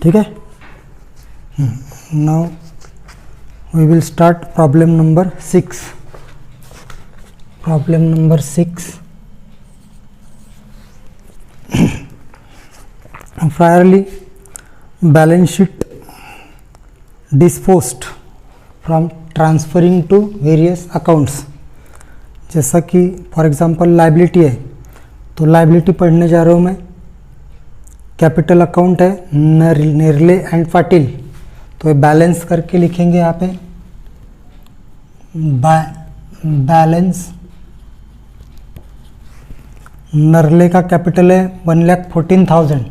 ठीक है। Now we will start problem number 6। Problem number 6, priorly balance sheet disposed from transferring to various accounts। जैसा कि for example liability है, तो liability पढ़ने जा रहा हूँ मैं। कैपिटल अकाउंट है नेरले एंड पाटिल, तो ये बैलेंस करके लिखेंगे यहाँ पे। बैलेंस नरले का कैपिटल है 1,14,000।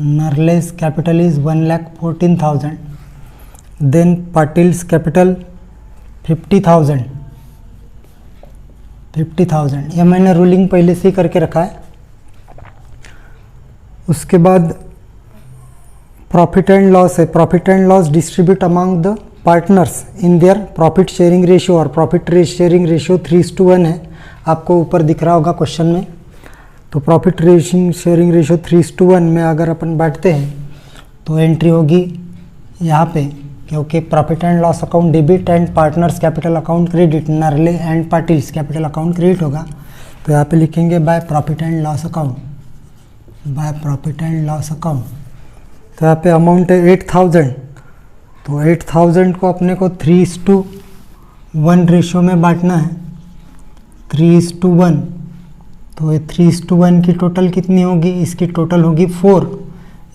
Nerle's capital is 1,14,000। Then Patil's capital 50,000। ये मैंने रूलिंग पहले से ही करके रखा है। उसके बाद प्रॉफिट एंड लॉस है। Profit and loss distribute among the partners in their profit sharing ratio, और प्रॉफिट शेयरिंग रेशियो 3:1 है, आपको ऊपर दिख रहा होगा क्वेश्चन में। तो प्रॉफिट शेयरिंग रेशियो 3:1 में अगर अपन बैठते हैं तो एंट्री होगी यहाँ पे, क्योंकि profit and loss account debit and partners capital account credit, Nerle and Patil's capital account credit होगा। तो यहाँ पे लिखेंगे by profit and loss account, by profit and loss account. तो यहाँ पे अमाउंट है 8,000, तो 8,000 को अपने को 3:1 रेशियो में बांटना है। 3:1, तो ये 3:1 की टोटल कितनी होगी? इसकी टोटल होगी 4,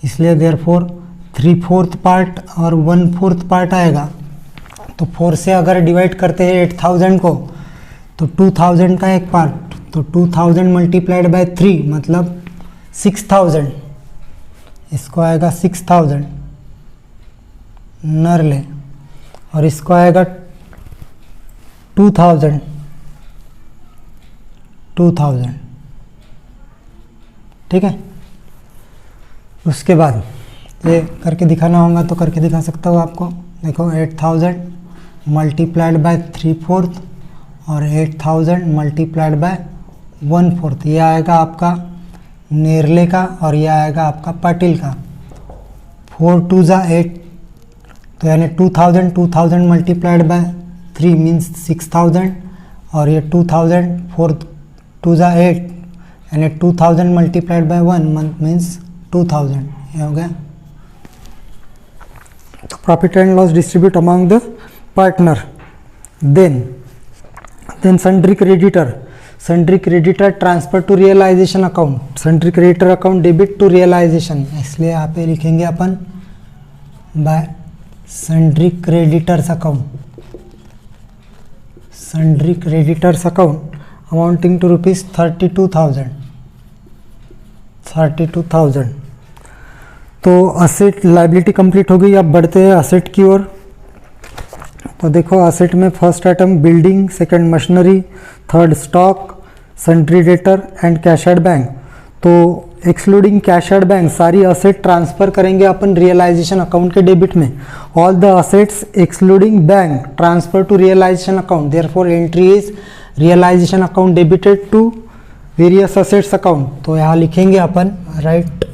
इसलिए देयरफॉर 3/4 पार्ट और 1/4 पार्ट आएगा। तो 4 से अगर डिवाइड करते हैं 8,000 को, तो 2,000 का एक पार्ट, तो 2,000 मल्टीप्लाइड बाय 3 मतलब 6,000। इसको आएगा 6,000 नरले, और इसको आएगा 2,000। ठीक है। उसके बाद ये करके दिखाना होगा तो करके दिखा सकता हूँ आपको। देखो 8,000 मल्टीप्लाइड बाय 3/4 और 8,000 मल्टीप्लाइड बाय 1/4, ये आएगा आपका नेरले का और ये आएगा आपका पाटिल का। 4 2 जा 8, तो यानी 2,000 मल्टीप्लाइड बाय 3 मीन्स 6,000, और ये 2,000 4 2 जा 8, यानी 2,000 मल्टीप्लाइड बाय 1 मीन्स 2,000। ये हो गया। तो profit and loss distribute among the partner. Then sundry creditor transfer to realisation account. Sundry creditor account debit to realisation, इसलिए यहाँ पे लिखेंगे अपन by sundry creditors account. Sundry creditors account amounting to rupees 32,000। तो असेट लाइबिलिटी कंप्लीट हो गई। अब बढ़ते हैं असेट की ओर। तो देखो असेट में first item building, second machinery, third stock, sundry debtor and cash at bank. तो एक्सक्लूडिंग कैश एट बैंक सारी असेट ट्रांसफर करेंगे अपन रियलाइजेशन अकाउंट के डेबिट में। All the assets excluding bank transfer to realisation account, therefore entry is realisation account debited to various assets account. तो यहाँ लिखेंगे अपन write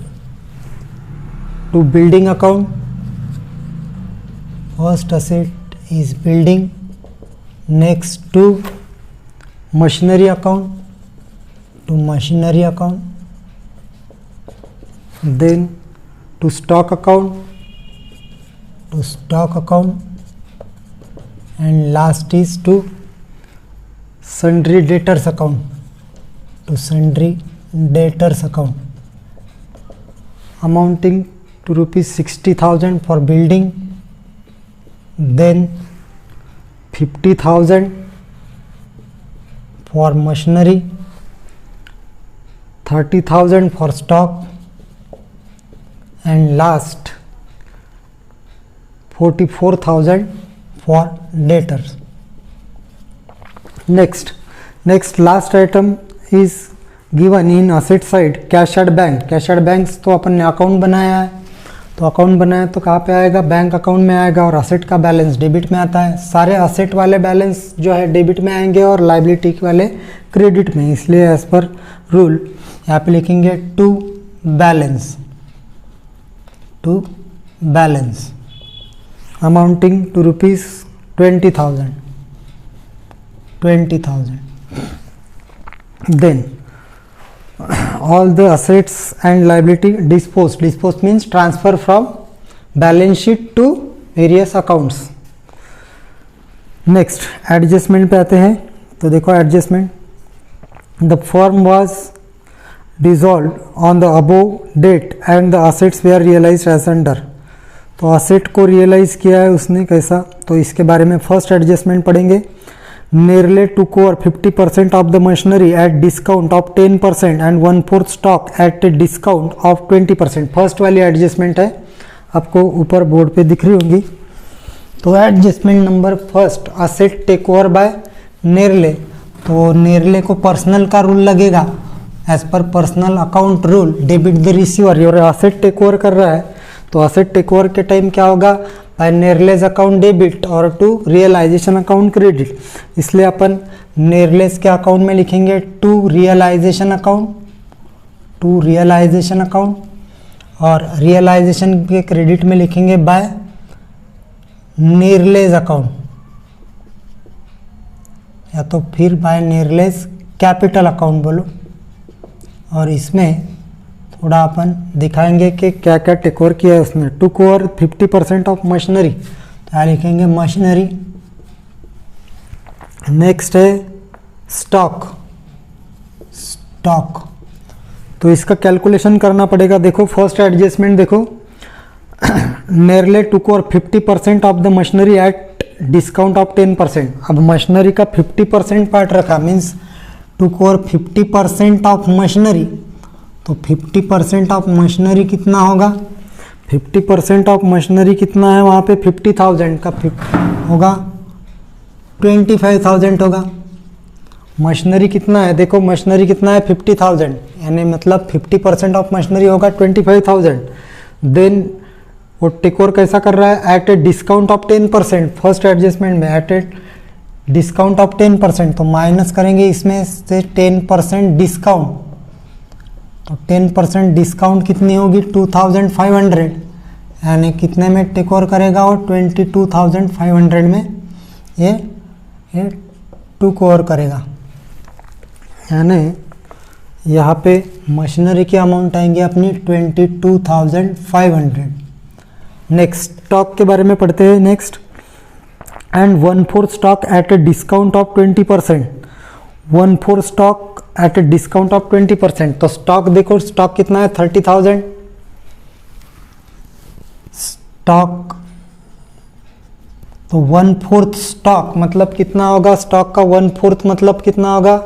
to building account, first asset is building, next to machinery account, to machinery account, then to stock account, to stock account, and last is to sundry debtors account, to sundry debtors account, amounting to rupees 60,000 for building, then 50,000 for machinery, 30,000 for stock, and last 44,000 for debtors. Next last item is given in asset side, cash at bank. Cash at banks तो अपन ने account बनाया है, तो account बनाया तो कहाँ पे आएगा? बैंक अकाउंट में आएगा, और असेट का बैलेंस डेबिट में आता है। सारे असेट वाले बैलेंस जो है डेबिट में आएंगे और लाइबिलिटी वाले क्रेडिट में, इसलिए एज पर रूल यहाँ पे लिखेंगे to to balance amounting to rupees 20,000. Then all the assets and liability disposed means transfer from balance sheet to various accounts. Next adjustment पे आते हैं. तो देखो adjustment, the firm was dissolve on the above date and the assets were realised as under. तो asset को realise किया है उसने कैसा, तो इसके बारे में फर्स्ट एडजस्टमेंट पढ़ेंगे. Nerle took over 50% of the machinery at discount of 10% and 1/4 stock at a discount of 20%. First वाली एडजस्टमेंट है, आपको ऊपर बोर्ड पे दिख रही होंगी. तो adjustment number first, asset take over by Nerle. तो नेरले को पर्सनल का रूल लगेगा, as per personal account rule debit the receiver. और असेट टेक ओवर कर रहा है, तो असेट टेक ओवर के टाइम क्या होगा, बाय नेरलेज अकाउंट डेबिट और टू रियलाइजेशन अकाउंट क्रेडिट. इसलिए अपन नेरलेज के अकाउंट में लिखेंगे टू रियलाइजेशन अकाउंट, और रियलाइजेशन के क्रेडिट में लिखेंगे बाय नेरलेज अकाउंट, या तो फिर बाय नेरलेज कैपिटल अकाउंट बोलो. और इसमें थोड़ा अपन दिखाएंगे कि क्या क्या टेक ओवर किया है उसने. टुक ओवर 50% ऑफ मशीनरी, तो यहाँ लिखेंगे मशीनरी. नेक्स्ट है स्टॉक. तो इसका कैलकुलेशन करना पड़ेगा. देखो फर्स्ट एडजस्टमेंट देखो, Nerle took over 50% of the machinery at discount of 10%. अब मशीनरी का 50% पार्ट रखा, means took over 50% of machinery. तो 50% ऑफ मशीनरी कितना होगा, 50% ऑफ मशीनरी कितना है वहाँ पे 50,000 का होगा 25,000 होगा. मशीनरी कितना है, देखो मशीनरी कितना है 50,000, यानी मतलब 50% ऑफ मशीनरी होगा 25,000. देन वो टेक ओवर कैसा कर रहा है, at a discount of 10%. First adjustment में एट ए डिस्काउंट ऑफ 10%, तो माइनस करेंगे इसमें से 10% डिस्काउंट. तो 10% डिस्काउंट कितनी होगी 2,500, यानी कितने में टेक ओवर करेगा वो 22,500 में ये टेक ओवर करेगा. यानी यहाँ पे मशीनरी की अमाउंट आएंगे अपनी 22,500. नेक्स्ट स्टॉक के बारे में पढ़ते हैं. Next, and 1/4 stock at a discount of 20%. 1/4 stock at a discount of 20%. तो स्टॉक देखो, स्टॉक कितना है 30,000. स्टॉक तो 1/4 स्टॉक मतलब कितना होगा, स्टॉक का 1/4 मतलब कितना होगा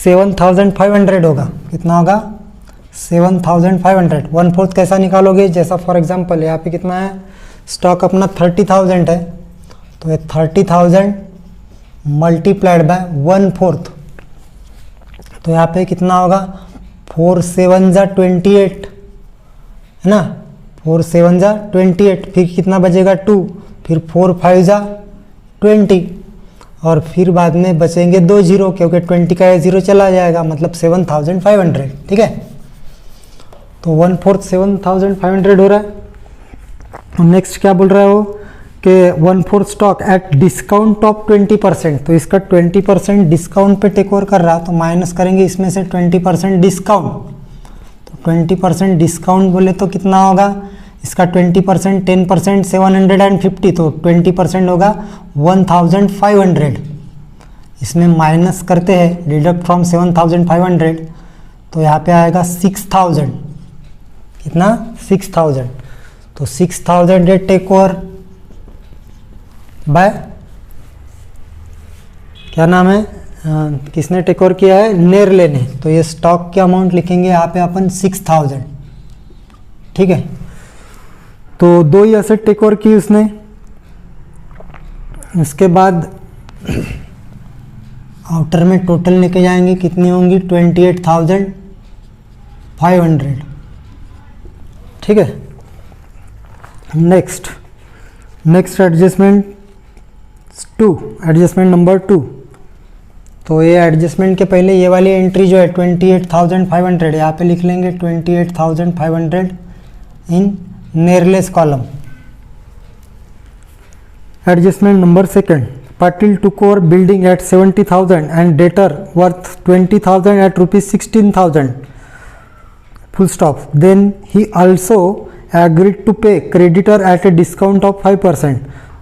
7,500 होगा. कितना होगा 7,500. 1/4 कैसा निकालोगे, जैसा फॉर एग्जांपल यहाँ पे कितना है स्टॉक अपना 30,000 है, तो ये 30,000 मल्टीप्लाइड बाय 1/4. तो यहाँ पे कितना होगा 4 7 जा 28 है ना, 4 7 जा 28. फिर कितना बचेगा 2, फिर 4 5 जा 20, और फिर बाद में बचेंगे 2 0, क्योंकि 20 का 0 चला जाएगा, मतलब 7,500. ठीक है, तो 1/4 7,500 हो रहा है. नेक्स्ट क्या बोल रहा है वो कि 1/4 स्टॉक एट डिस्काउंट ऑफ 20%. तो इसका 20% डिस्काउंट पे टेक ओवर कर रहा, तो माइनस करेंगे इसमें से 20% डिस्काउंट. तो 20% डिस्काउंट बोले तो कितना होगा, इसका 20% 10% 750, तो 20% होगा 1,500. इसमें माइनस करते हैं डिडक्ट फ्रॉम 7,500, तो यहाँ पे आएगा 6,000. कितना 6,000. तो 6,000 टेक ओवर बाय, क्या नाम है, किसने टेक ओवर किया है, नेरले ने. तो ये स्टॉक की अमाउंट लिखेंगे यहाँ पे अपन 6,000. ठीक है, तो 2 ही एसेट टेक ओवर की उसने. उसके बाद आउटर में टोटल लेके जाएंगे, कितनी होंगी 28,500. ठीक है, नेक्स्ट एडजस्टमेंट 2, एडजस्टमेंट नंबर 2. तो ये एडजस्टमेंट के पहले ये वाली एंट्री जो है 28,500, यहाँ पे लिख लेंगे 28,500 in Nerle's column. Adjustment number second, Patil took over building at 70,000 and debtor worth 20,000 at rupees 16,000, full stop. Then he also agreed to pay creditor at a discount of 5%.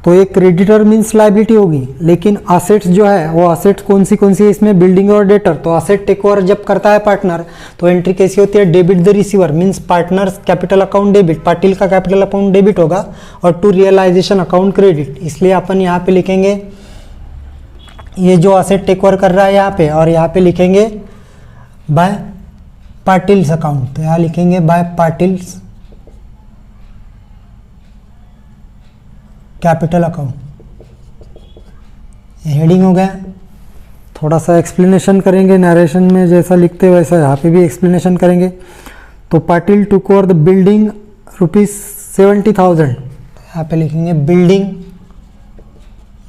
तो ये क्रेडिटर मीन्स लाइबिलिटी होगी, लेकिन असेट्स जो है वो assets कौन सी है इसमें, बिल्डिंग और डेटर। तो असेट टेक ओवर जब करता है पार्टनर तो एंट्री कैसी होती है, debit the receiver means partners capital account debit, Patil का कैपिटल अकाउंट डेबिट होगा और टू रियलाइजेशन अकाउंट क्रेडिट। इसलिए अपन यहाँ पे लिखेंगे ये जो असेट टेक ओवर कर रहा है यहाँ पे, और यहाँ पे लिखेंगे बाय पाटिल्स अकाउंट। तो यहाँ लिखेंगे bye Patil's capital account, heading हो गया। थोड़ा सा एक्सप्लेनेशन करेंगे नरेशन में, जैसा लिखते हैं वैसा यहाँ पे भी एक्सप्लेनेशन करेंगे। तो Patil took over the building ₹70,000, यहाँ पे लिखेंगे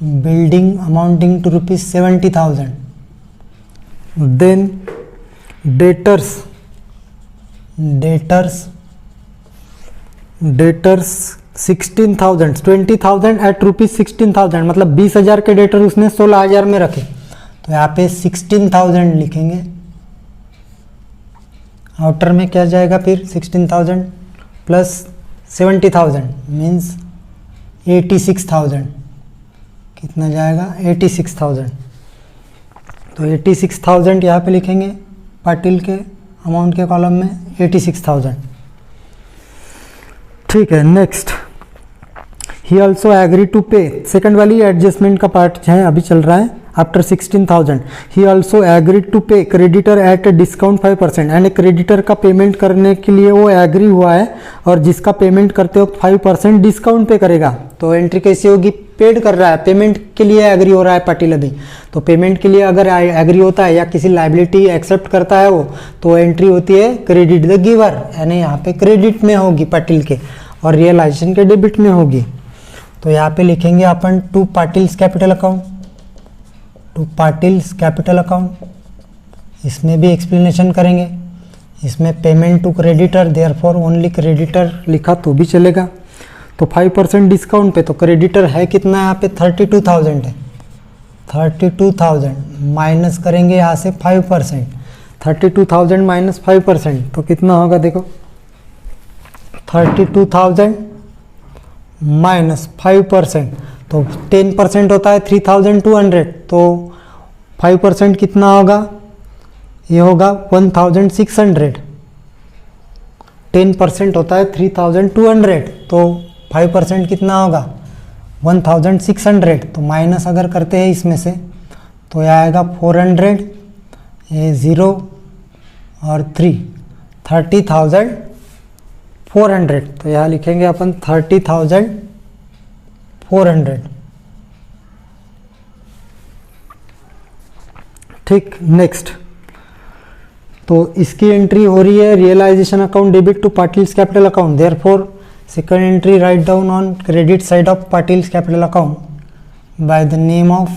building amounting to ₹70,000। Then debtors 16,000, 20,000 at ₹16,000, मतलब 20,000 के डेटर उसने 16,000 में रखे। तो यहाँ पे 16,000 लिखेंगे, आउटर में क्या जाएगा फिर 16,000 प्लस 70,000 मीन्स 86,000, कितना जाएगा 86,000। तो 86,000 यहाँ पे लिखेंगे पाटिल के अमाउंट के कॉलम में 86,000। ठीक है, next he also agree to pay, second वाली एडजस्टमेंट का पार्ट है अभी चल रहा है। After 16,000 he also agree to pay creditor at discount 5%, and creditor का पेमेंट करने के लिए वो एग्री हुआ है और जिसका पेमेंट करते वक्त 5% डिस्काउंट पे करेगा। तो एंट्री कैसी होगी, पेड कर रहा है, पेमेंट के लिए एग्री हो रहा है पाटिल अभी। तो पेमेंट के लिए अगर एग्री होता है या किसी लाइबिलिटी एक्सेप्ट करता है वो, तो एंट्री होती है क्रेडिट द गिवर, यानी यहाँ पे क्रेडिट में होगी पाटिल के और रियलाइजेशन के डेबिट में होगी। तो यहाँ पे लिखेंगे अपन टू पाटिल्स कैपिटल अकाउंट, इसमें भी एक्सप्लेनेशन करेंगे। इसमें payment to creditor, therefore only creditor लिखा तो भी चलेगा। तो 5% डिस्काउंट पे, तो क्रेडिटर है कितना यहाँ पे 32,000 है, 32,000 माइनस करेंगे यहाँ से 5%, 32,000 माइनस 5%, तो कितना होगा देखो 32,000 माइनस 5%, तो 10% होता है 3,200, तो 5% कितना होगा, ये होगा 1,600। 10% होता है 3,200, तो 5% कितना होगा 1,600। तो माइनस अगर करते हैं इसमें से तो यह आएगा 400, ये 0 और 3, 30,400। तो यहाँ लिखेंगे अपन 30,400। ठीक, नेक्स्ट तो इसकी एंट्री हो रही है realisation account debit to Patil's capital account, therefore second entry write down on credit side of Patil's capital account by the name of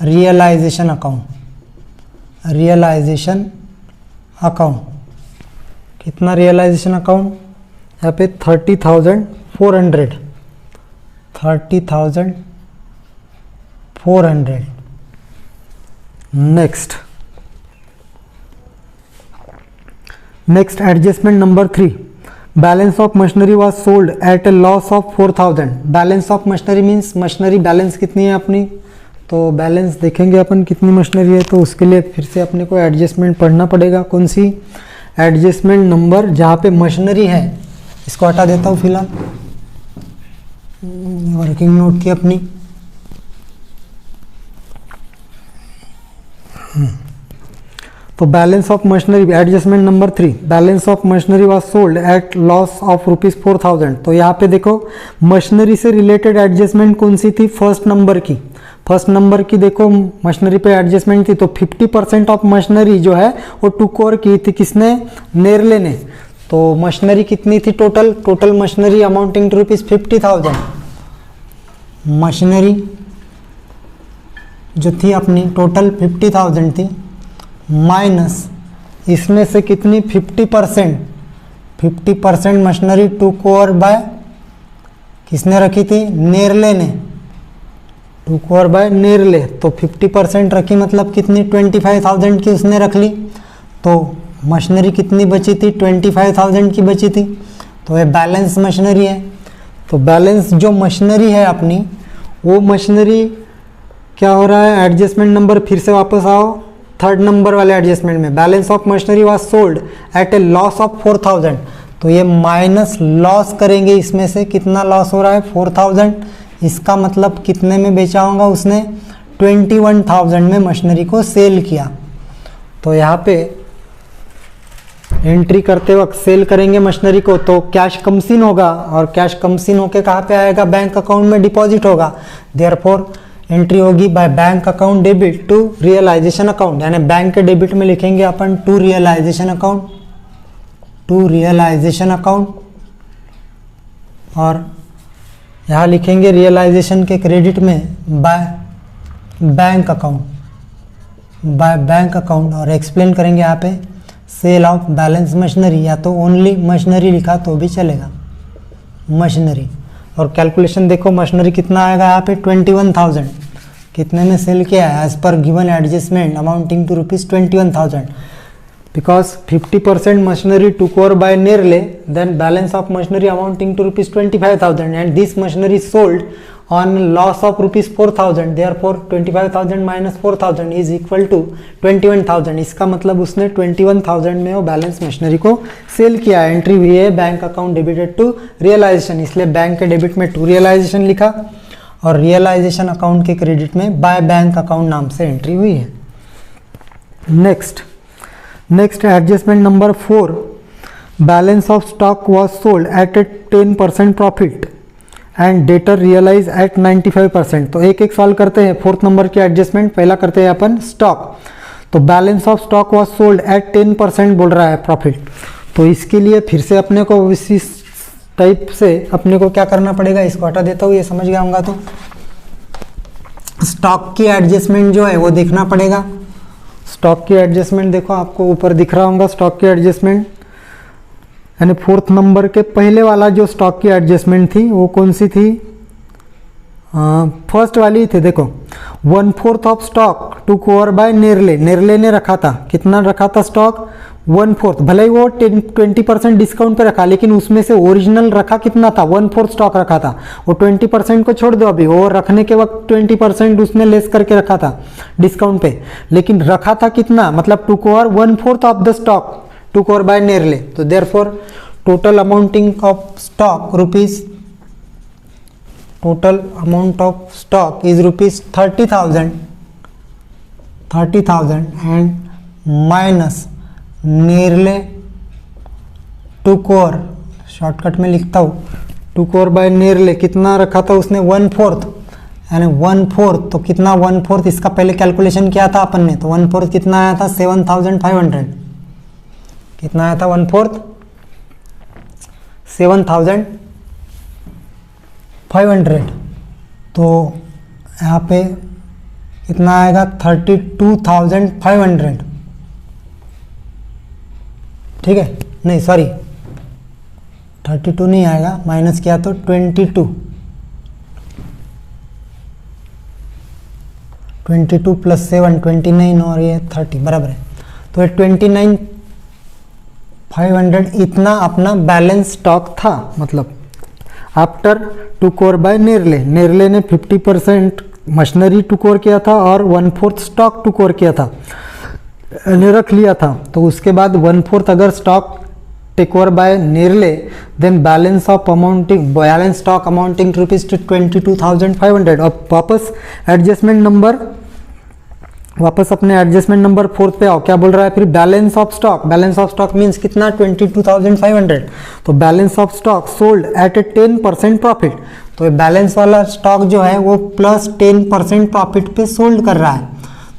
realisation account. Realisation account कितना, रियलाइजेशन अकाउंट यहाँ पे 30,400, 30,400। Next adjustment number 3, balance of machinery was sold at a loss of 4,000। Balance of machinery means machinery balance कितनी है अपनी, तो balance देखेंगे अपन कितनी machinery है। तो उसके लिए फिर से अपने को एडजस्टमेंट पढ़ना पड़ेगा। कौन सी एडजस्टमेंट नंबर, जहाँ पे मशीनरी है, इसको हटा देता हूँ फिलहाल, वर्किंग नोट थी अपनी। तो balance of machinery adjustment number 3, balance of machinery was sold eight loss of ₹4,000। तो यहाँ पे देखो मशीनरी से रिलेटेड एडजस्टमेंट कौन सी थी, फर्स्ट नंबर की देखो मशीनरी पे एडजस्टमेंट थी। तो 50% ऑफ मशीनरी जो है वो टुक ओवर की थी किसने, नेरले ने। तो मशीनरी कितनी थी total machinery amounting to ₹50,000। Machinery जो थी अपनी टोटल 50,000 थी, माइनस इसमें से कितनी 50% मशीनरी टुक ओवर बाय किसने रखी थी? नेरले ने, टूक ओवर बाय नेरले। तो 50% रखी मतलब कितनी? 25,000 की उसने रख ली। तो मशीनरी कितनी बची थी? 25,000 की बची थी। तो ये बैलेंस मशीनरी है। तो बैलेंस जो मशीनरी है अपनी, वो मशीनरी क्या हो रहा है? एडजस्टमेंट नंबर फिर से वापस आओ थर्ड नंबर वाले एडजस्टमेंट में। Balance of machinery was sold at a loss of 4,000। तो ये माइनस लॉस करेंगे, इसमें से कितना लॉस हो रहा है? 4,000। इसका मतलब कितने में बेचा होगा उसने? 21,000 में मशीनरी को सेल किया। तो यहाँ पे एंट्री करते वक्त सेल करेंगे मशीनरी को, तो कैश कम सीन होगा, और कैश कम सीन होके कहाँ पे आएगा? बैंक अकाउंट में डिपॉजिट होगा। देयरफॉर एंट्री होगी by bank account debit to realisation account, यानी बैंक के डेबिट में लिखेंगे अपन to realisation account, to realisation account, और यहाँ लिखेंगे रियलाइजेशन के क्रेडिट में by bank account, by bank account, और एक्सप्लेन करेंगे यहाँ पे सेल ऑफ बैलेंस मशीनरी, या तो ओनली मशीनरी लिखा तो भी चलेगा, मशीनरी। और कैलकुलेशन देखो, मशीनरी कितना आएगा यहाँ पे? 21,000। कितने में सेल किया है? As per given adjustment amounting to ₹21,000। Because 50% machinery took over by Nerle, then balance of machinery amounting to ₹25,000, and this machinery sold on loss of ₹4,000, therefore 25,000 minus 4,000 is equal to 21,000। इसका मतलब उसने 21,000 में वो बैलेंस मशीनरी को sell किया। Entry हुई है bank account debited to realisation, इसलिए बैंक के डेबिट में टू रियलाइजेशन लिखा, और रियलाइजेशन अकाउंट के क्रेडिट में बाय बैंक अकाउंट नाम से एंट्री हुई है। Next adjustment number 4, balance of stock was sold at a 10% profit and debtor realise at 95%। तो एक एक सॉल्व करते हैं। फोर्थ नंबर की एडजस्टमेंट पहला करते हैं अपन स्टॉक। तो balance of stock was sold eight 10% बोल रहा है प्रॉफिट। तो इसके लिए फिर से अपने को इसी टाइप से अपने को क्या करना पड़ेगा? इसको हटा देता हूँ, ये समझ गया होगा। तो स्टॉक की एडजस्टमेंट जो है वो देखना पड़ेगा। स्टॉक की एडजस्टमेंट देखो, आपको ऊपर दिख रहा होगा स्टॉक की एडजस्टमेंट, यानी फोर्थ नंबर के पहले वाला जो स्टॉक की एडजस्टमेंट थी वो कौन सी थी? फर्स्ट वाली थी। देखो, 1/4 of stock took over by Nerle, Nerle ने रखा था, कितना रखा था स्टॉक? 1/4। भले ही वो 20% डिस्काउंट पे रखा, लेकिन उसमें से ओरिजिनल रखा कितना था? 1/4 स्टॉक रखा था। वो 20% को छोड़ दो अभी, वो रखने के वक्त 20% उसने लेस करके रखा था डिस्काउंट पे, लेकिन रखा था कितना? मतलब took over 1/4 of the stock took over by nearly। तो therefore total amounting of stock total amount of stock is ₹30,000 and minus nearly took over, shortcut में लिखता हूँ, took over by nearly कितना रखा था उसने? 1/4, यानी 1/4। तो कितना 1/4? इसका पहले कैलकुलेशन किया था अपन ने, तो 1/4 कितना आया था? 7,500। कितना आया था 1/4? 7,500। तो यहाँ पे कितना आएगा? 32,500। ठीक है, नहीं सॉरी 32 नहीं आएगा, माइनस किया तो 22 प्लस 7 29, और ये 30 बराबर है। तो ये 29,500 इतना अपना बैलेंस स्टॉक था। मतलब आफ्टर टूक ओवर बाय नेरले, नेरले ने 50% मशीनरी टूक ओवर किया था और 1/4 स्टॉक टूक ओवर किया था, रख लिया था। तो उसके बाद 1/4 अगर stock take over by Nerle, then balance stock amounting to ₹22,500। अब वापस अपने एडजस्टमेंट नंबर 4 पे आओ। क्या बोल रहा है फिर? बैलेंस ऑफ स्टॉक मींस कितना? 22,500। तो balance of stock sold at a 10% profit. तो ये बैलेंस वाला स्टॉक जो है वो प्लस 10% प्रॉफिट पे सोल्ड कर रहा है।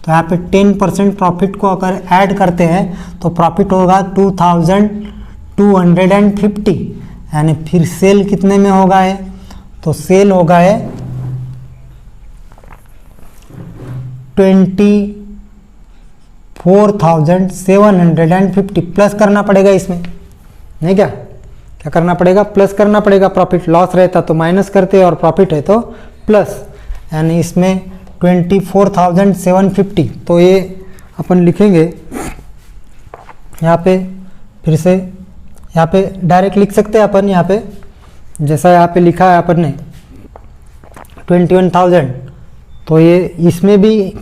तो यहाँ पे 10% प्रॉफिट को अगर ऐड करते हैं तो प्रॉफिट होगा 2,250, यानी फिर सेल कितने में होगा है? तो सेल होगा है 24,750 प्लस करना पड़ेगा इसमें, नहीं क्या क्या करना पड़ेगा, प्लस करना पड़ेगा। प्रॉफिट लॉस रहता तो माइनस करते और प्रॉफिट है तो प्लस, यानी इसमें 24,750। तो ये अपन लिखेंगे यहाँ पे, फिर से यहाँ पे डायरेक्ट लिख सकते हैं अपन, यहाँ पे जैसा यहाँ पे लिखा है अपन ने 21,000, तो ये इसमें भी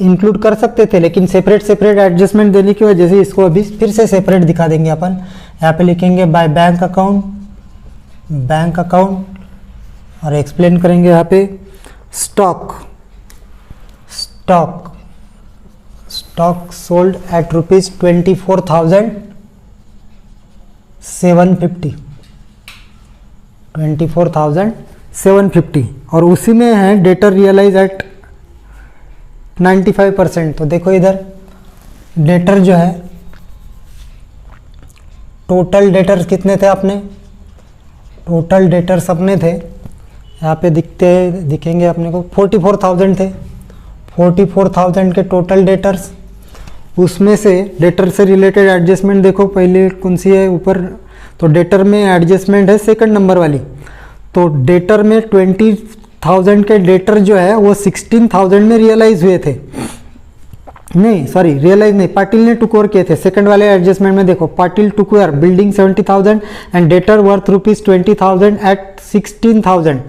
इंक्लूड कर सकते थे, लेकिन सेपरेट सेपरेट एडजस्टमेंट देने की वजह से इसको अभी फिर से सेपरेट दिखा देंगे अपन। यहाँ पे लिखेंगे बाय बैंक अकाउंट, और एक्सप्लेन करेंगे यहाँ पे स्टॉक सोल्ड एट रुपीज 24,750, और उसी में है डेटर रियलाइज एट 95%। तो देखो इधर डेटर जो है, टोटल डेटर्स कितने थे अपने, टोटल डेटर्स अपने थे यहाँ पे दिखेंगे अपने को 44,000 थे। 44,000 के टोटल डेटर्स, उसमें से डेटर से रिलेटेड एडजस्टमेंट देखो पहले कौन सी है ऊपर, तो डेटर में एडजस्टमेंट है सेकंड नंबर वाली। तो डेटर में 20,000 के डेटर जो है वो 16,000 में रियलाइज हुए थे, नहीं सॉरी रियलाइज नहीं, पाटिल ने टुकोर किए थे। सेकंड वाले एडजस्टमेंट में देखो, Patil took over building 70,000 and debtor worth rupees 20,000 at 16,000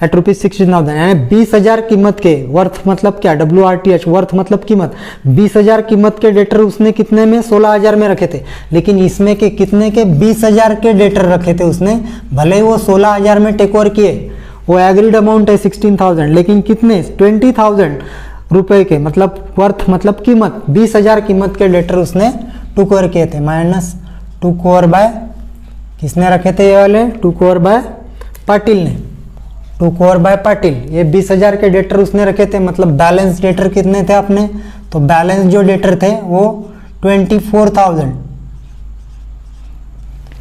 at rupees 16,000, यानी 20,000 कीमत के, वर्थ मतलब क्या, WRTH वर्थ मतलब कीमत, 20,000 कीमत के डेटर उसने कितने में 16,000 में रखे थे, लेकिन इसमें के कितने के 20,000 के डेटर रखे थे उसने, भले ही वो 16,000 में टेक ओवर किए, वो एग्रीड अमाउंट है 16,000, लेकिन कितने 20,000 रुपए के, मतलब वर्थ मतलब कीमत, 20,000 कीमत के डेटर उसने टुक ओवर किए थे, माइनस टुक ओवर बाय किसने रखे थे, ये वाले टुक ओवर बाय पाटिल ने, टुक ओवर बाय पाटिल। ये 20,000 के डेटर उसने रखे थे, मतलब बैलेंस डेटर कितने थे अपने, तो बैलेंस जो डेटर थे वो 24,000,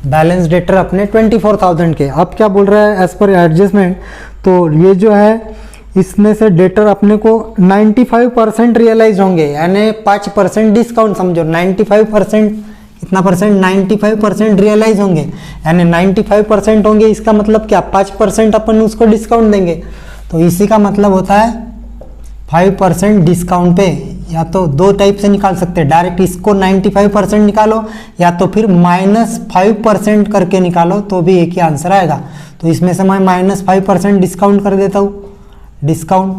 बैलेंस डेटर अपने 24,000 के। अब क्या बोल रहा है एज पर एडजस्टमेंट, तो ये जो है इसमें से डेटर अपने को 95% रियलाइज होंगे, यानी 5% डिस्काउंट समझो, 95% कितना परसेंट, 95% रियलाइज होंगे, यानी 95% होंगे, इसका मतलब क्या 5% अपन उसको डिस्काउंट देंगे, तो इसी का मतलब होता है 5% डिस्काउंट पे। या तो दो टाइप से निकाल सकते हैं, डायरेक्ट इसको 95% निकालो, या तो फिर -5% करके निकालो, तो भी एक ही आंसर आएगा। तो इसमें से मैं -5% डिस्काउंट कर देता हूँ, डिस्काउंट,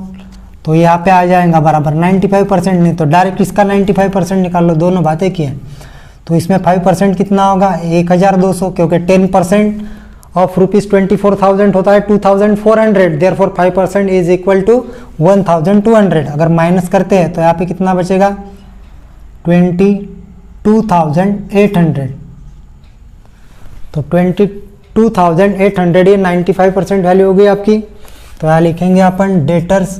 तो यहाँ पे आ जाएगा बराबर 95%, नहीं तो डायरेक्ट इसका 95% निकाल लो, दोनों बातें की हैं। तो इसमें 5% कितना होगा 1,200, क्योंकि 10% ऑफ रुपीज 24,000 होता है 2,400, देयरफॉर 5% इज इक्वल टू 1,200। अगर माइनस करते हैं तो यहाँ पे कितना बचेगा 22,800, तो 22,800 ये 95% वैल्यू हो गई आपकी। तो यहाँ लिखेंगे अपन debtors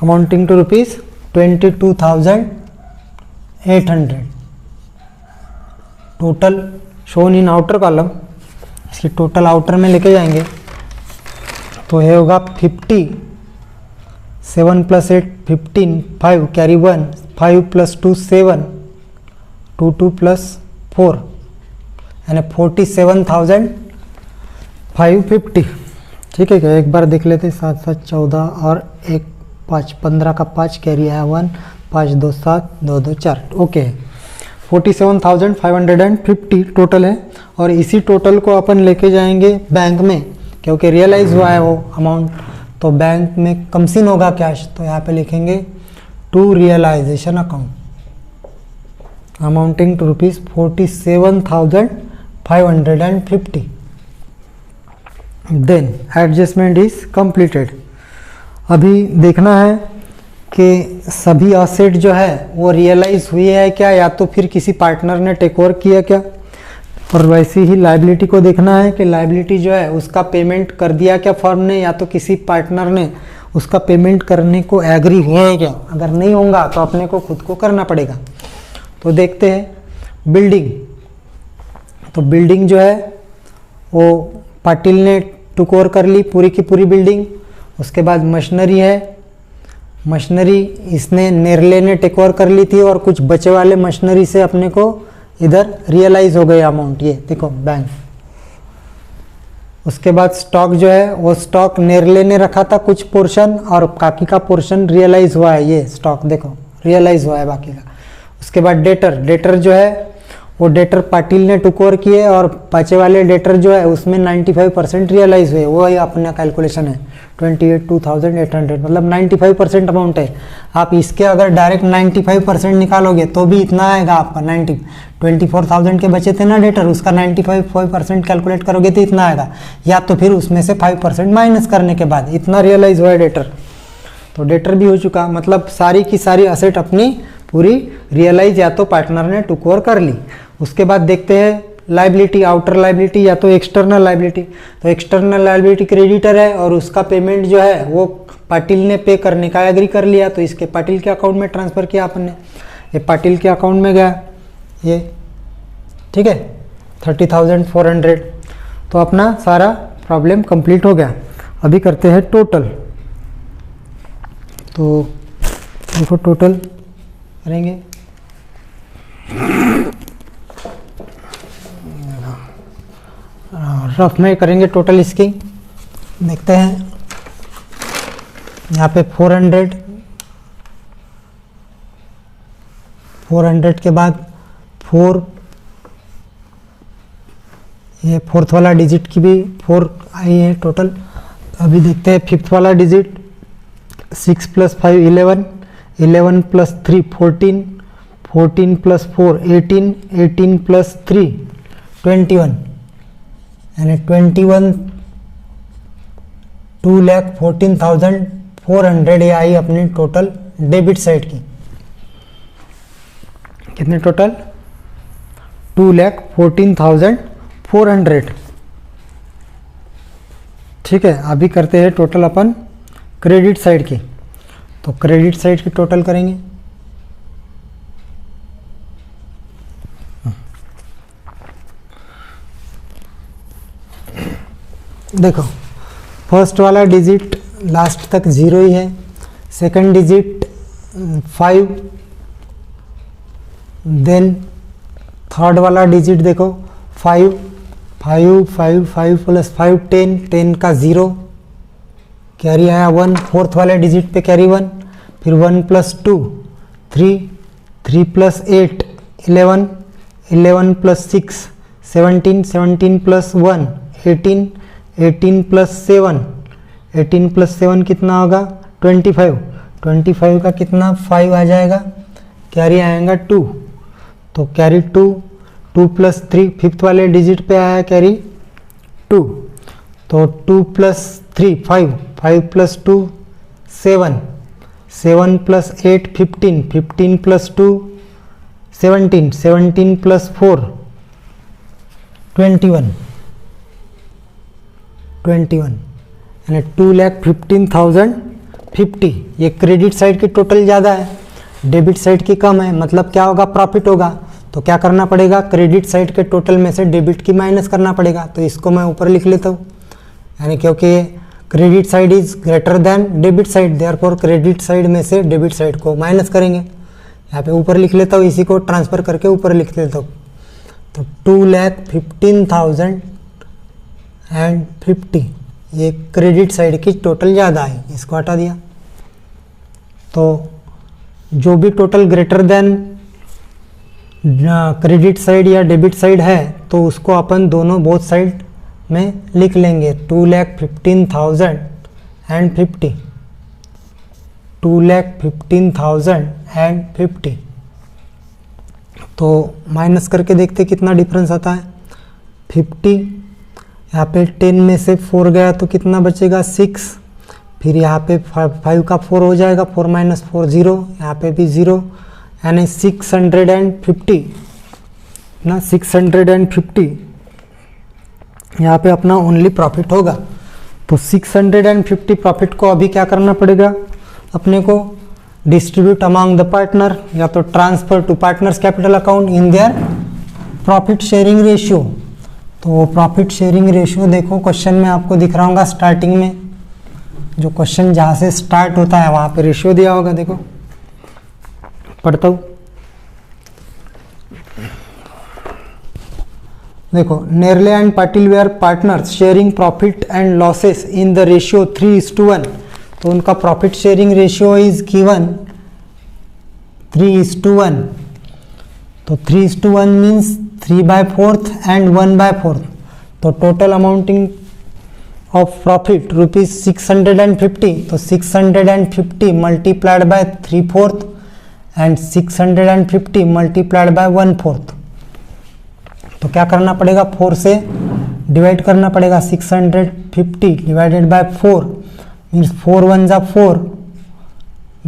amounting to rupees 22,800, total shown in outer column, इसकी टोटल आउटर में लेके जाएंगे तो ये होगा 50, 7 + 8 15, 5 कैरी 1, 5 + 2 7, 2 2 + 4, यानी 47,550। ठीक है क्या, एक बार देख लेते, 7 7 14 और 1 5, 15 का 5 कैरी है 1, 5 2 7, 2 2 4, ओके 47,550 टोटल है। और इसी टोटल को अपन लेके जाएंगे बैंक में, क्योंकि रियलाइज हुआ है वो अमाउंट, तो बैंक में कमसिन होगा कैश, तो यहाँ पे लिखेंगे to realisation account amounting to rupees 47,550, then adjustment is completed. अभी देखना है कि सभी असेट जो है वो रियलाइज हुई है क्या, या तो फिर किसी पार्टनर ने टेक ओवर किया क्या, और वैसे ही लायबिलिटी को देखना है कि लायबिलिटी जो है उसका पेमेंट कर दिया क्या फर्म ने, या तो किसी पार्टनर ने उसका पेमेंट करने को एग्री हुआ है क्या। अगर नहीं होगा तो अपने को खुद को करना पड़ेगा। तो देखते हैं बिल्डिंग, तो बिल्डिंग जो है वो पाटिल ने टुक ओवर कर ली पूरी की पूरी बिल्डिंग। उसके बाद मशीनरी है, मशीनरी इसने नेरले ने टेक ओवर कर ली थी, और कुछ बचे वाले मशीनरी से अपने को इधर रियलाइज हो गए अमाउंट, ये देखो बैंक। उसके बाद स्टॉक जो है वो स्टॉक नेरले ने रखा था कुछ पोर्शन और बाकी का पोर्शन रियलाइज हुआ है, ये स्टॉक देखो रियलाइज हुआ है बाकी का। उसके बाद डेटर जो है वो डेटर पाटिल ने टुक ओवर किए और बचे वाले डेटर जो है उसमें 95% रियलाइज हुए, वो ही अपना कैलकुलेशन है 28,800, मतलब 95% अमाउंट है। आप इसके अगर डायरेक्ट 95% निकालोगे तो भी इतना आएगा आपका 24,000 के बचे थे ना डेटर, उसका 95% कैलकुलेट करोगे तो इतना आएगा, या तो फिर उसमें से 5% माइनस करने के बाद इतना रियलाइज हुआ है डेटर। तो डेटर भी हो चुका, मतलब सारी की सारी असेट अपनी पूरी रियलाइज या तो पार्टनर ने टुक ओवर कर ली। उसके बाद देखते हैं लाइबिलिटी, आउटर लाइबिलिटी या तो एक्सटर्नल लाइबिलिटी। तो एक्सटर्नल लाइबिलिटी क्रेडिटर है और उसका पेमेंट जो है वो पाटिल ने पे करने का एग्री कर लिया, तो इसके पाटिल के अकाउंट में ट्रांसफ़र किया अपन ने, ये पाटिल के अकाउंट में गया ये, ठीक है 30,400। तो अपना सारा प्रॉब्लम कंप्लीट हो गया। अभी करते हैं टोटल। तो देखो टोटल करेंगे, रफ में करेंगे टोटल इसकी। देखते हैं यहाँ पे 400 के बाद 4, ये फोर्थ वाला डिजिट की भी 4 आई है टोटल। अभी देखते हैं फिफ्थ वाला डिजिट, 6 + 5 11, 11 + 3 14, 14 + 4 18, 18 + 3 21, यानी 2,14,400 ये आई अपनी टोटल डेबिट साइड की। कितने टोटल? 2,14,400। ठीक है, अभी करते हैं टोटल अपन क्रेडिट साइड की। तो क्रेडिट साइड की टोटल करेंगे। देखो फर्स्ट वाला डिजिट लास्ट तक 0 ही है, सेकंड डिजिट 5, देन थर्ड वाला डिजिट देखो 5 5 5 5 + 5 10, 10 का 0 कैरी आया 1, फोर्थ वाले डिजिट पे कैरी 1, फिर 1 + 2 3, 3 + 8 11, 11 + 6 17, 17 + 1 18, 18 + 7, 18 + 7 कितना होगा 25, 25 का कितना 5 आ जाएगा, कैरी आएगा 2, तो कैरी 2, 2 + 3 फिफ्थ वाले डिजिट पे आया कैरी 2, तो 2 + 3 5, 5 + 2 7, 7 + 8 15, 15 + 2 17, 17 + 4 21, 21, यानी 2,15,050। ये क्रेडिट साइड की टोटल ज़्यादा है, डेबिट साइड की कम है, मतलब क्या होगा प्रॉफिट होगा। तो क्या करना पड़ेगा, क्रेडिट साइड के टोटल में से डेबिट की माइनस करना पड़ेगा। तो इसको मैं ऊपर लिख लेता हूँ, यानी क्योंकि credit side is greater than debit side, therefore credit side में से डेबिट साइड को माइनस करेंगे। यहाँ पे ऊपर लिख लेता हूँ, इसी को ट्रांसफ़र करके ऊपर लिख लेता हूँ। तो 2,15,050 ये क्रेडिट साइड की टोटल ज़्यादा है, इसको हटा दिया। तो जो भी total greater than credit side या डेबिट साइड है तो उसको अपन दोनों बोथ साइड में लिख लेंगे 2,15,050, 2,15,050। तो माइनस करके देखते कितना डिफरेंस आता है 50, यहाँ पे 10 में से 4 गया तो कितना बचेगा 6, फिर यहाँ पे 5 का 4 हो जाएगा, 4 - 4 0, यहाँ पे भी 0, यानी 650 ना 650 यहाँ पे अपना ओनली प्रॉफिट होगा। तो 650 प्रॉफिट को अभी क्या करना पड़ेगा अपने को, डिस्ट्रीब्यूट अमंग द पार्टनर, या तो transfer to partners capital account in their profit sharing ratio. तो प्रॉफिट शेयरिंग रेशियो देखो क्वेश्चन में आपको दिख रहा होगा, स्टार्टिंग में जो क्वेश्चन जहाँ से स्टार्ट होता है वहाँ पे रेशियो दिया होगा। देखो पढ़ता हूँ, देखो, Nerle and Patil they are partners sharing profit and losses in the ratio 3:1। तो उनका profit sharing ratio is given 3:1। तो 3:1 मीन्स 3/4 एंड 1/4। तो total amounting of profit rupees 650। तो 650 multiplied by 3/4 and 650 multiplied by 1/4। तो क्या करना पड़ेगा, 4 से डिवाइड करना पड़ेगा। 650 डिवाइडेड बाय 4 मीन्स 4 1 जा 4,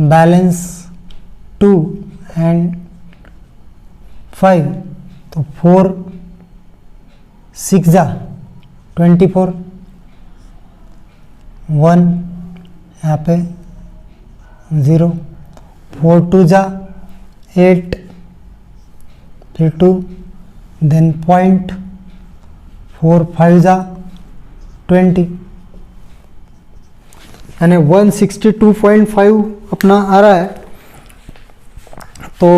बैलेंस 2 एंड 5। तो 4 6 जा 24, 1 यहाँ पे 0, 4 2 जा 8, फिर 2, देन पॉइंट, 4 5 जा 20, यानी 162.5 अपना आ रहा है। तो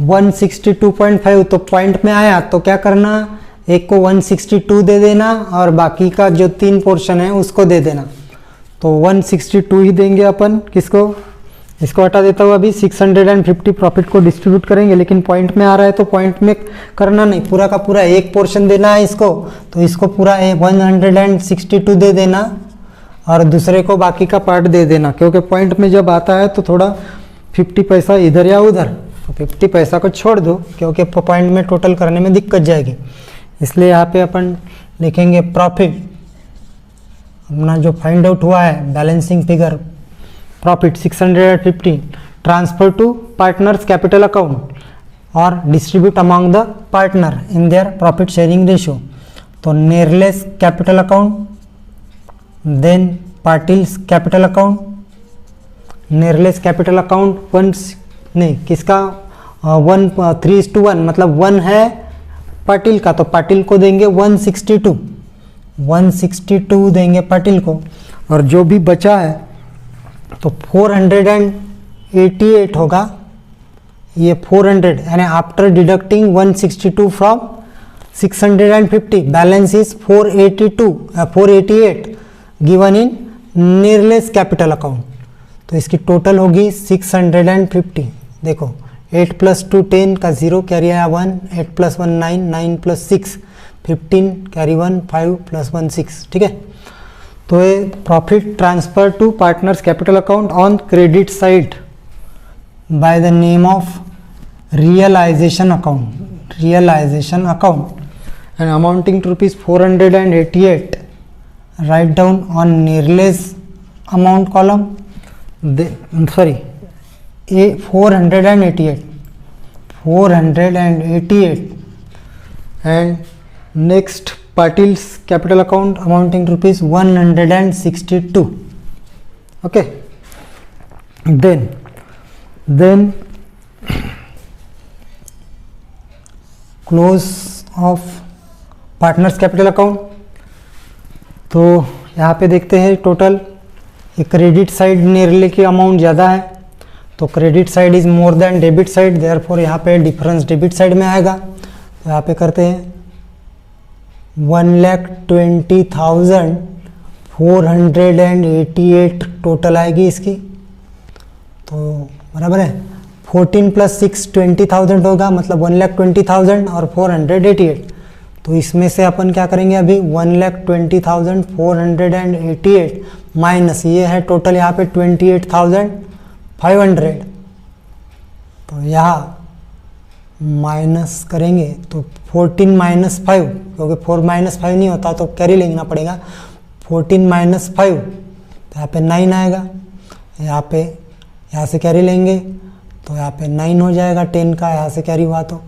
162.5 तो पॉइंट में आया, तो क्या करना, एक को 162 दे देना और बाकी का जो 3 पोर्शन है उसको दे देना। तो 162 ही देंगे अपन, किसको, इसको हटा देता हूँ। अभी 650 प्रॉफिट को डिस्ट्रीब्यूट करेंगे, लेकिन पॉइंट में आ रहा है तो पॉइंट में करना नहीं, पूरा का पूरा एक पोर्शन देना है इसको। तो इसको पूरा 162 दे देना और दूसरे को बाकी का पार्ट दे देना, क्योंकि पॉइंट में जब आता है तो थोड़ा 50 पैसा इधर या उधर, तो 50 पैसा को छोड़ दो, क्योंकि पॉइंट में टोटल करने में दिक्कत जाएगी। इसलिए यहाँ पे अपन लिखेंगे प्रॉफिट, अपना जो फाइंड आउट हुआ है balancing figure profit 650 transfer to partners capital account और distribute among the partner in their profit sharing ratio. तो नेरलेस capital account, then Patil's capital account. नेरलेस कैपिटल अकाउंट 1 नहीं, किसका 3:1, मतलब 1 है पाटिल का, तो पाटिल को देंगे 162 देंगे पाटिल को, और जो भी बचा है तो 488 होगा। ये 400 यानी after deducting 162 from 650, balance is 488 given in नेरलेस कैपिटल अकाउंट। तो इसकी टोटल होगी 650। देखो 8 + 2 10 का 0 कैरी आया 1, 8 + 1 9, 9 + 6 15 कैरी 1, 5 + 1 6, ठीक है। तो ये profit transfer to partners capital account on credit side by the name of realisation account and amounting to rupees 488, right down on नेरलेस amount column, sorry 488 and next Patil's capital account amounting to rupees 162. Okay, then close off partners capital account. तो यहाँ पे देखते हैं total, ये credit side नेरले की amount ज़्यादा है, तो credit side is more than debit side, therefore यहाँ पे डिफरेंस डेबिट साइड में आएगा। तो यहाँ पे करते हैं 1,20,488 टोटल आएगी इसकी। तो बराबर है 14 + 6 20,000 होगा, मतलब 1,20,000 और 488। तो इसमें से अपन क्या करेंगे अभी 1,20,488 माइनस ये है टोटल यहाँ पे 28,500। तो यहाँ माइनस करेंगे तो 14 - 5, क्योंकि 4 - 5 नहीं होता तो कैरी लेना पड़ेगा। 14 - 5 तो यहाँ पे 9 आएगा, यहाँ से कैरी लेंगे तो यहाँ पे 9 हो जाएगा, 10 का यहाँ से कैरी हुआ तो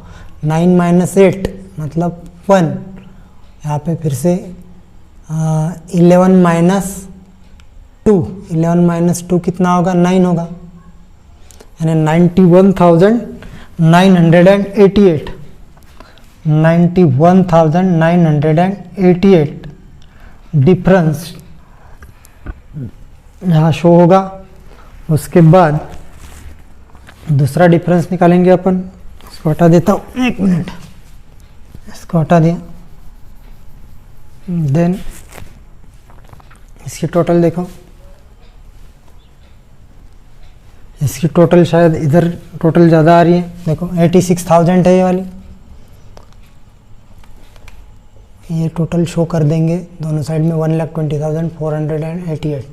9 - 8 मतलब 1, यहाँ पे फिर से 11 - 2, 11 - 2 कितना होगा 9 होगा, यानी 91,988 91,988 डिफरेंस यहाँ शो होगा। उसके बाद दूसरा डिफरेंस निकालेंगे अपन, इसको हटा देता हूँ, 1 मिनट, इसको हटा दिया। देन इसकी टोटल देखो, इसकी टोटल शायद इधर टोटल ज़्यादा आ रही है, देखो 86,000 है ये वाली, ये टोटल शो कर देंगे दोनों साइड में 1,20,488।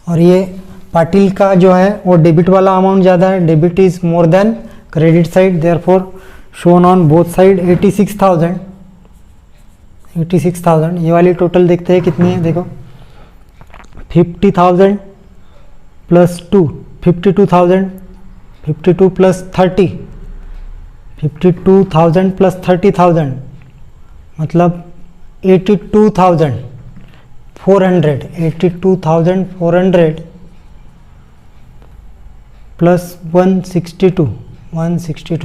और ये पाटिल का जो है वो डेबिट वाला अमाउंट ज़्यादा है, debit is more than credit side, therefore shown on both side 86,000। ये वाली टोटल देखते हैं कितनी है, देखो 50,000 प्लस 2, 52,000, 52 प्लस 30, 52,000 प्लस 30,000 मतलब 82,400, 82,400 प्लस 162,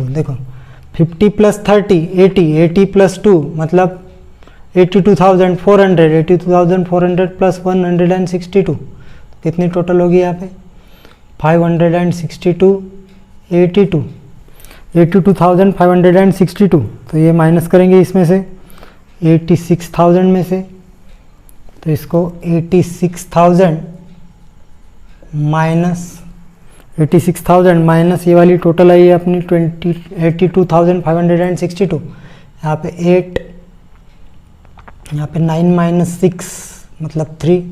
देखो 50 प्लस 30 80, 80 प्लस 2 मतलब 82,400, 82,400 प्लस 162 कितनी टोटल होगी यहाँ पे 562, 82,562। तो ये माइनस करेंगे इसमें से 86,000 में से, तो इसको 86,000 माइनस ये वाली टोटल आई है अपनी 82,562। यहाँ पे 8, यहाँ पे 9 माइनस 6 मतलब 3,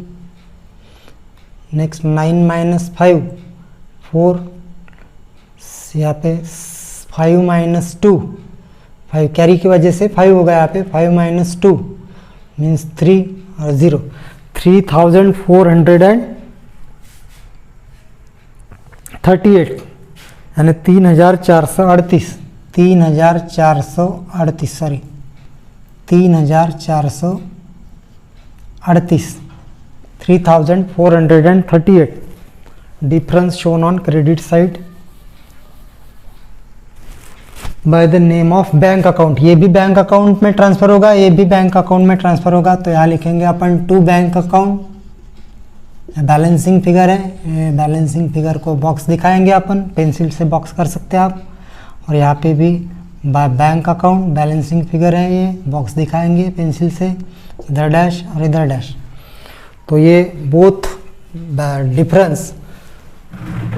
नेक्स्ट 9 माइनस 5 4, यहाँ पे 5 माइनस 2, 5 कैरी की वजह से 5 होगा यहाँ पे, 5 माइनस 2 मीन्स 3 और 0, 3,438 यानी 3,438, 3,438 sorry 3,438, 3,438 difference shown on credit side by the name of bank account. ये भी बैंक अकाउंट में ट्रांसफर होगा, ये भी बैंक अकाउंट में ट्रांसफर होगा, तो यहाँ लिखेंगे अपन to bank account, balancing figure है, बैलेंसिंग फिगर को बॉक्स दिखाएंगे अपन, पेंसिल से बॉक्स कर सकते हैं आप, और यहाँ पे भी बैंक अकाउंट बैलेंसिंग फिगर है, ये बॉक्स दिखाएंगे पेंसिल से, इधर डैश और इधर डैश। तो ये both difference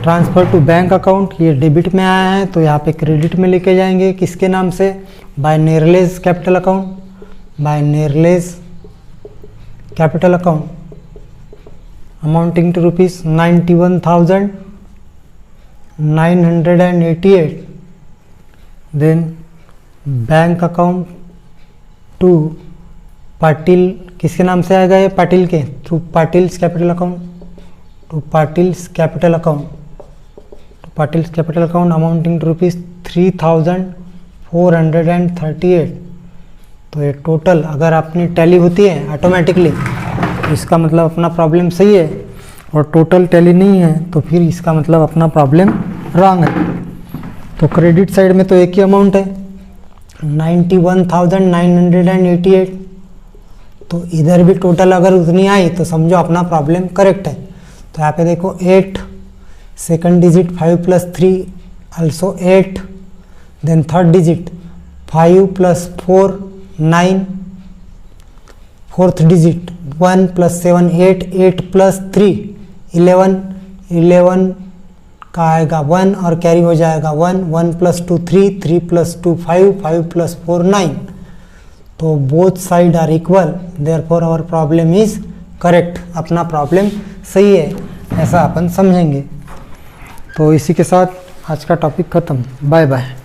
transfer to bank account, ये डेबिट में आया है तो यहाँ पे क्रेडिट में लेके जाएंगे, किसके नाम से, बाय नेरलेज कैपिटल अकाउंट, बाय नेरलेज capital account amounting to ₹91,988। Then bank account to Patil, किसके नाम से आएगा ये, पाटिल के through Patil's capital account, to Patil's capital account, Patil's capital account amounting to ₹3,438। तो ये टोटल अगर अपनी टैली होती है ऑटोमेटिकली तो इसका मतलब अपना प्रॉब्लम सही है, और टोटल टैली नहीं है तो फिर इसका मतलब अपना प्रॉब्लम रॉन्ग है। तो क्रेडिट साइड में तो एक ही अमाउंट है 91,988, तो इधर भी टोटल अगर उतनी आई तो समझो अपना प्रॉब्लम करेक्ट है। तो यहाँ पे देखो 8, second digit 5 plus 3 also 8, then third digit 5 plus 4 9, fourth digit 1 plus 7 8, 8 plus 3 11, 11 का आएगा 1 और कैरी हो जाएगा 1, 1 प्लस 2 3, 3 प्लस 2 5, 5 प्लस 4 9। तो both side are equal, therefore our problem is correct, अपना प्रॉब्लम सही है, ऐसा अपन समझेंगे। तो इसी के साथ आज का टॉपिक ख़त्म, बाय बाय।